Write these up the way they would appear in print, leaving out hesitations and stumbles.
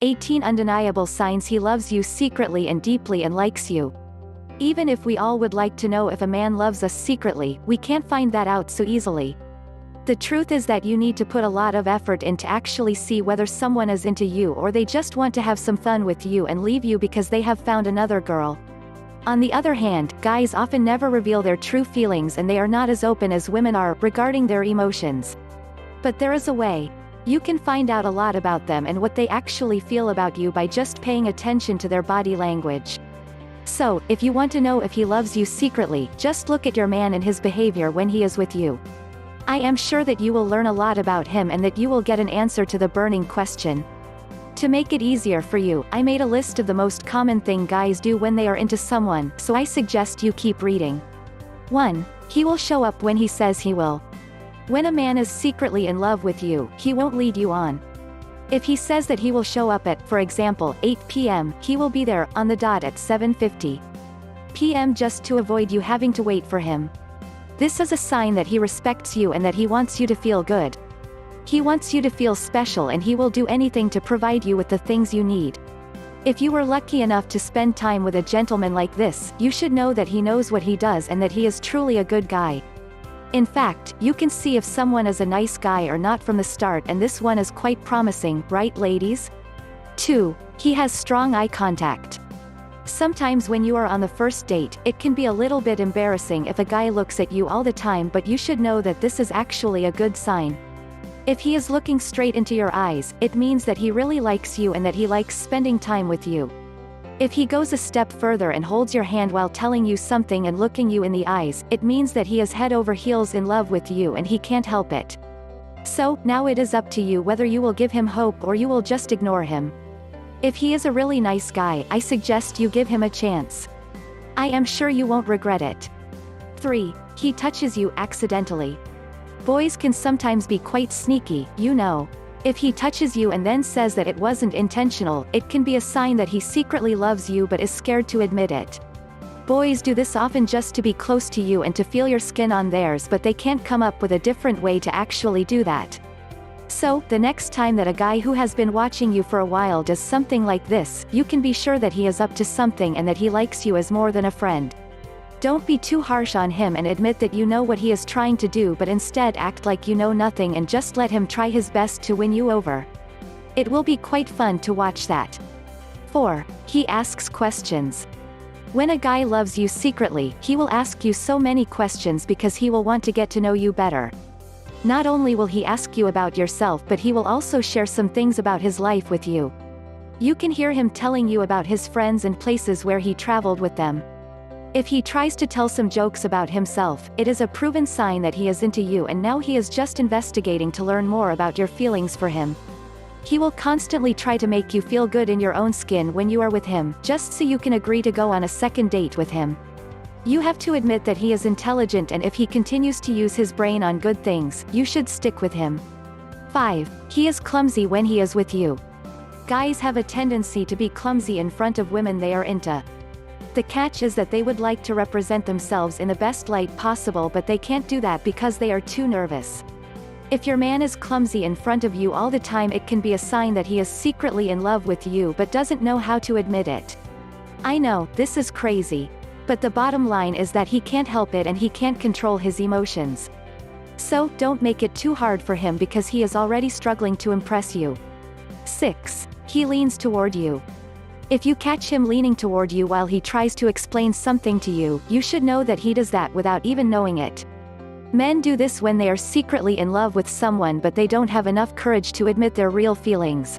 18 undeniable signs he loves you secretly and deeply and likes you. Even if we all would like to know if a man loves us secretly, we can't find that out so easily. The truth is that you need to put a lot of effort in to actually see whether someone is into you or they just want to have some fun with you and leave you because they have found another girl. On the other hand, guys often never reveal their true feelings and they are not as open as women are regarding their emotions. But there is a way. You can find out a lot about them and what they actually feel about you by just paying attention to their body language. So, if you want to know if he loves you secretly, just look at your man and his behavior when he is with you. I am sure that you will learn a lot about him and that you will get an answer to the burning question. To make it easier for you, I made a list of the most common thing guys do when they are into someone, so I suggest you keep reading. 1. He will show up when he says he will. When a man is secretly in love with you, he won't lead you on. If he says that he will show up at, for example, 8 p.m., he will be there, on the dot at 7:50 p.m. just to avoid you having to wait for him. This is a sign that he respects you and that he wants you to feel good. He wants you to feel special and he will do anything to provide you with the things you need. If you were lucky enough to spend time with a gentleman like this, you should know that he knows what he does and that he is truly a good guy. In fact, you can see if someone is a nice guy or not from the start, and this one is quite promising, right ladies? 2. He has strong eye contact. Sometimes when you are on the first date, it can be a little bit embarrassing if a guy looks at you all the time, but you should know that this is actually a good sign. If he is looking straight into your eyes, it means that he really likes you and that he likes spending time with you. If he goes a step further and holds your hand while telling you something and looking you in the eyes, it means that he is head over heels in love with you and he can't help it. So, now it is up to you whether you will give him hope or you will just ignore him. If he is a really nice guy, I suggest you give him a chance. I am sure you won't regret it. 3. He touches you accidentally. Boys can sometimes be quite sneaky, you know. If he touches you and then says that it wasn't intentional, it can be a sign that he secretly loves you but is scared to admit it. Boys do this often just to be close to you and to feel your skin on theirs, but they can't come up with a different way to actually do that. So, the next time that a guy who has been watching you for a while does something like this, you can be sure that he is up to something and that he likes you as more than a friend. Don't be too harsh on him and admit that you know what he is trying to do, but instead act like you know nothing and just let him try his best to win you over. It will be quite fun to watch that. 4. He asks questions. When a guy loves you secretly, he will ask you so many questions because he will want to get to know you better. Not only will he ask you about yourself, but he will also share some things about his life with you. You can hear him telling you about his friends and places where he traveled with them. If he tries to tell some jokes about himself, it is a proven sign that he is into you and now he is just investigating to learn more about your feelings for him. He will constantly try to make you feel good in your own skin when you are with him, just so you can agree to go on a second date with him. You have to admit that he is intelligent, and if he continues to use his brain on good things, you should stick with him. 5. He is clumsy when he is with you. Guys have a tendency to be clumsy in front of women they are into. The catch is that they would like to represent themselves in the best light possible, but they can't do that because they are too nervous. If your man is clumsy in front of you all the time, it can be a sign that he is secretly in love with you but doesn't know how to admit it. I know, this is crazy. But the bottom line is that he can't help it and he can't control his emotions. So, don't make it too hard for him because he is already struggling to impress you. 6. He leans toward you. If you catch him leaning toward you while he tries to explain something to you, you should know that he does that without even knowing it. Men do this when they are secretly in love with someone but they don't have enough courage to admit their real feelings.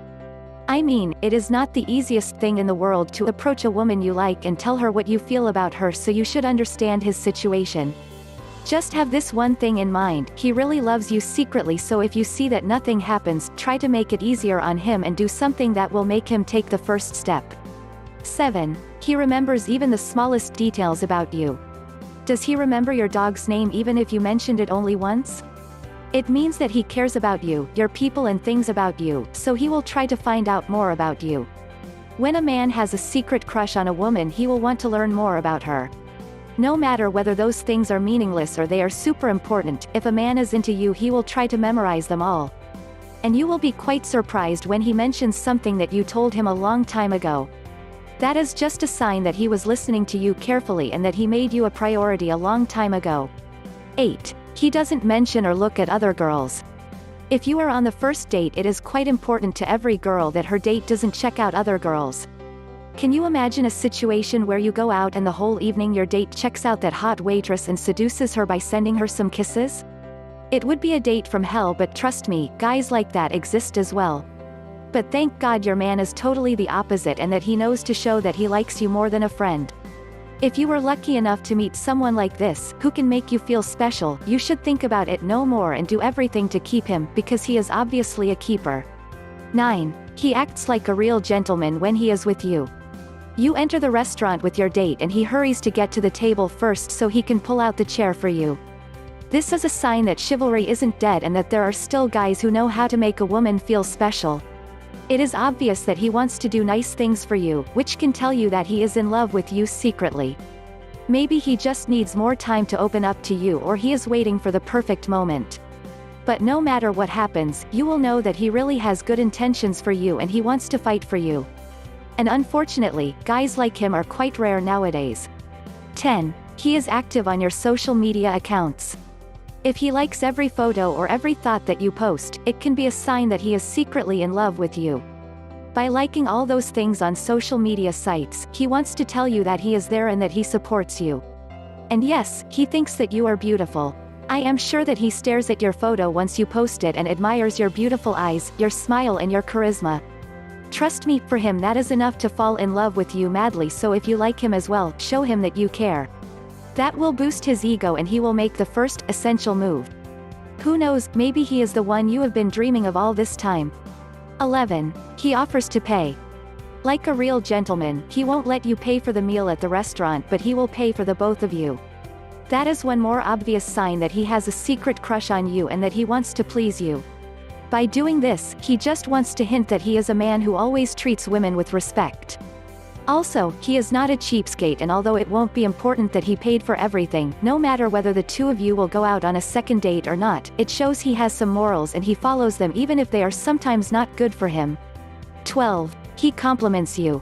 I mean, it is not the easiest thing in the world to approach a woman you like and tell her what you feel about her, so you should understand his situation. Just have this one thing in mind: he really loves you secretly, so if you see that nothing happens, try to make it easier on him and do something that will make him take the first step. 7. He remembers even the smallest details about you. Does he remember your dog's name even if you mentioned it only once? It means that he cares about you, your people and things about you, so he will try to find out more about you. When a man has a secret crush on a woman, he will want to learn more about her. No matter whether those things are meaningless or they are super important, if a man is into you, he will try to memorize them all. And you will be quite surprised when he mentions something that you told him a long time ago. That is just a sign that he was listening to you carefully and that he made you a priority a long time ago. 8. He doesn't mention or look at other girls. If you are on the first date, it is quite important to every girl that her date doesn't check out other girls. Can you imagine a situation where you go out and the whole evening your date checks out that hot waitress and seduces her by sending her some kisses? It would be a date from hell, but trust me, guys like that exist as well. But thank God your man is totally the opposite and that he knows to show that he likes you more than a friend. If you were lucky enough to meet someone like this, who can make you feel special, you should think about it no more and do everything to keep him, because he is obviously a keeper. 9. He acts like a real gentleman when he is with you. You enter the restaurant with your date and he hurries to get to the table first so he can pull out the chair for you. This is a sign that chivalry isn't dead and that there are still guys who know how to make a woman feel special. It is obvious that he wants to do nice things for you, which can tell you that he is in love with you secretly. Maybe he just needs more time to open up to you, or he is waiting for the perfect moment. But no matter what happens, you will know that he really has good intentions for you and he wants to fight for you. And unfortunately, guys like him are quite rare nowadays. 10. He is active on your social media accounts. If he likes every photo or every thought that you post, it can be a sign that he is secretly in love with you. By liking all those things on social media sites, he wants to tell you that he is there and that he supports you. And yes, he thinks that you are beautiful. I am sure that he stares at your photo once you post it and admires your beautiful eyes, your smile and your charisma. Trust me, for him that is enough to fall in love with you madly, so if you like him as well, show him that you care. That will boost his ego and he will make the first, essential move. Who knows, maybe he is the one you have been dreaming of all this time. 11. He offers to pay. Like a real gentleman, he won't let you pay for the meal at the restaurant, but he will pay for the both of you. That is one more obvious sign that he has a secret crush on you and that he wants to please you. By doing this, he just wants to hint that he is a man who always treats women with respect. Also, he is not a cheapskate, and although it won't be important that he paid for everything, no matter whether the two of you will go out on a second date or not, it shows he has some morals and he follows them even if they are sometimes not good for him. 12. He compliments you.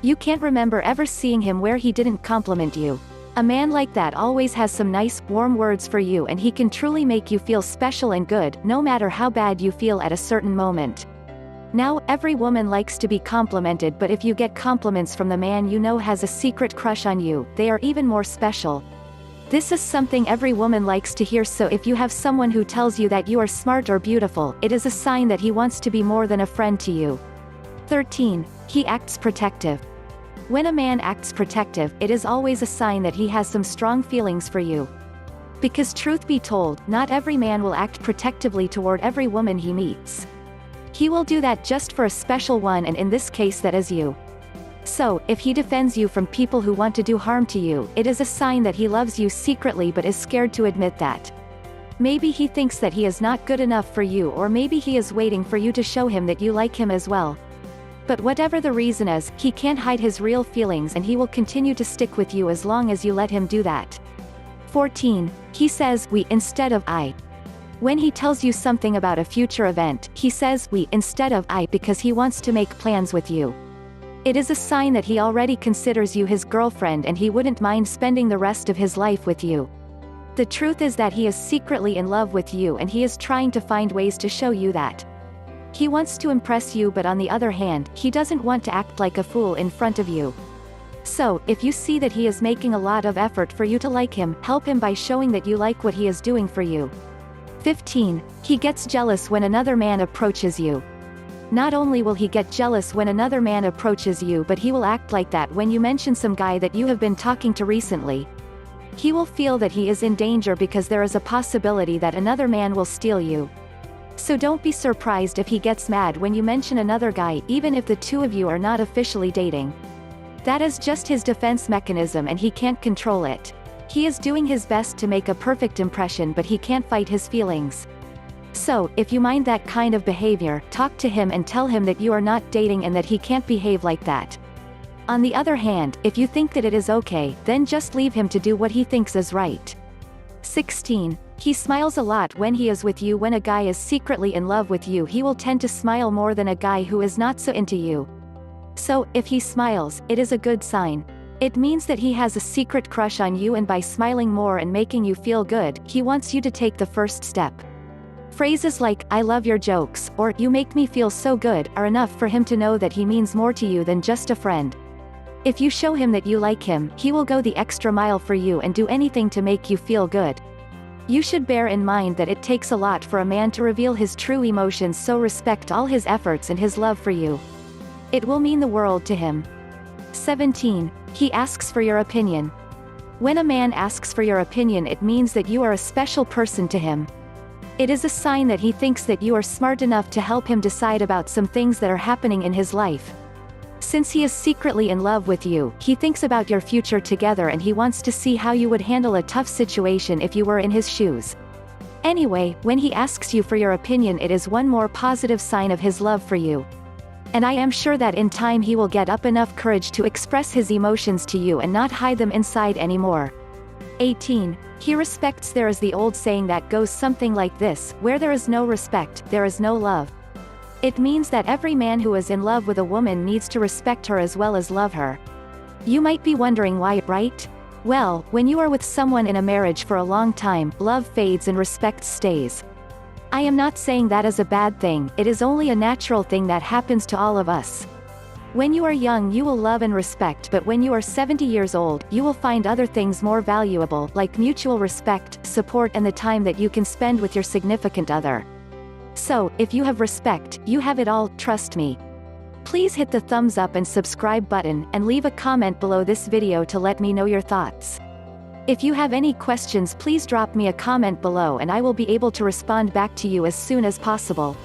You can't remember ever seeing him where he didn't compliment you. A man like that always has some nice, warm words for you, and he can truly make you feel special and good, no matter how bad you feel at a certain moment. Now, every woman likes to be complimented, but if you get compliments from the man you know has a secret crush on you, they are even more special. This is something every woman likes to hear, so if you have someone who tells you that you are smart or beautiful, it is a sign that he wants to be more than a friend to you. 13. He acts protective. When a man acts protective, it is always a sign that he has some strong feelings for you. Because truth be told, not every man will act protectively toward every woman he meets. He will do that just for a special one, and in this case that is you. So, if he defends you from people who want to do harm to you, it is a sign that he loves you secretly but is scared to admit that. Maybe he thinks that he is not good enough for you, or maybe he is waiting for you to show him that you like him as well. But whatever the reason is, he can't hide his real feelings and he will continue to stick with you as long as you let him do that. 14. He says we instead of I. When he tells you something about a future event, he says we instead of I because he wants to make plans with you. It is a sign that he already considers you his girlfriend and he wouldn't mind spending the rest of his life with you. The truth is that he is secretly in love with you and he is trying to find ways to show you that. He wants to impress you, but on the other hand, he doesn't want to act like a fool in front of you. So, if you see that he is making a lot of effort for you to like him, help him by showing that you like what he is doing for you. 15. He gets jealous when another man approaches you. Not only will he get jealous when another man approaches you, but he will act like that when you mention some guy that you have been talking to recently. He will feel that he is in danger because there is a possibility that another man will steal you. So don't be surprised if he gets mad when you mention another guy, even if the two of you are not officially dating. That is just his defense mechanism and he can't control it. He is doing his best to make a perfect impression, but he can't fight his feelings. So, if you mind that kind of behavior, talk to him and tell him that you are not dating and that he can't behave like that. On the other hand, if you think that it is okay, then just leave him to do what he thinks is right. 16. He smiles a lot when he is with you. When a guy is secretly in love with you, he will tend to smile more than a guy who is not so into you. So, if he smiles, it is a good sign. It means that he has a secret crush on you, and by smiling more and making you feel good, he wants you to take the first step. Phrases like, "I love your jokes," or "You make me feel so good," are enough for him to know that he means more to you than just a friend. If you show him that you like him, he will go the extra mile for you and do anything to make you feel good. You should bear in mind that it takes a lot for a man to reveal his true emotions, so respect all his efforts and his love for you. It will mean the world to him. 17. He asks for your opinion. When a man asks for your opinion, it means that you are a special person to him. It is a sign that he thinks that you are smart enough to help him decide about some things that are happening in his life. Since he is secretly in love with you, he thinks about your future together, and he wants to see how you would handle a tough situation if you were in his shoes. Anyway, when he asks you for your opinion, it is one more positive sign of his love for you. And I am sure that in time he will get up enough courage to express his emotions to you and not hide them inside anymore. 18. He respects. There is the old saying that goes something like this: where there is no respect, there is no love. It means that every man who is in love with a woman needs to respect her as well as love her. You might be wondering why, right? Well, when you are with someone in a marriage for a long time, love fades and respect stays. I am not saying that is a bad thing, it is only a natural thing that happens to all of us. When you are young, you will love and respect, but when you are 70 years old, you will find other things more valuable, like mutual respect, support, and the time that you can spend with your significant other. So, if you have respect, you have it all, trust me. Please hit the thumbs up and subscribe button, and leave a comment below this video to let me know your thoughts. If you have any questions, please drop me a comment below and I will be able to respond back to you as soon as possible.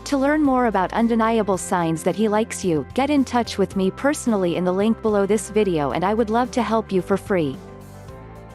To learn more about undeniable signs that he likes you, get in touch with me personally in the link below this video, and I would love to help you for free.